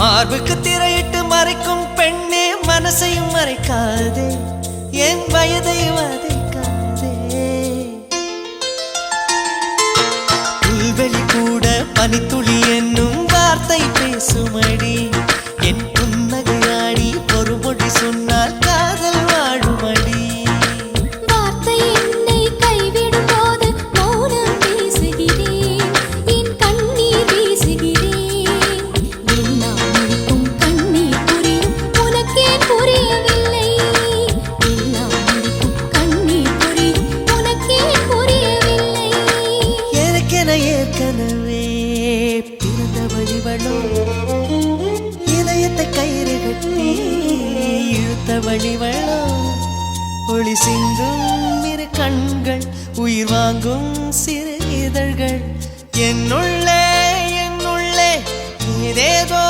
மார்புக்கு திரையிட்டு மறைக்கும் பெண்ணே மனசையும் மறைக்காதே என் வயதை வதைக்காதே புல்வெளி கூட பனித்துளி என்னும் வார்த்தை பேசுமடி என் புன்னகையாடி ஒரு மொழி சொன்னால் காதல் வாழுமடி வார்த்தை என்னை கைவிடும் போது மௌனம் பேசுகிறேன் என் கண்ணீர் வீசுகிறேன் எல்லாம் முடிக்கும் கண்ணீர் புரியும் உனக்கே புரியவில்லை எல்லாம் முடிக்கும் கண்ணீர் புரியும் உனக்கே புரியவில்லை எனக்கென ஏற்கனவே பிறந்தவழிவளோ இதயத்தை கயிறு கட்டி இழுத்தவழிவளோ ஒளி சிந்தும் இரு கண்கள் உயிர் வாங்கும் சிறு இதழ்கள் என்னுள்ளே ஏதேதோ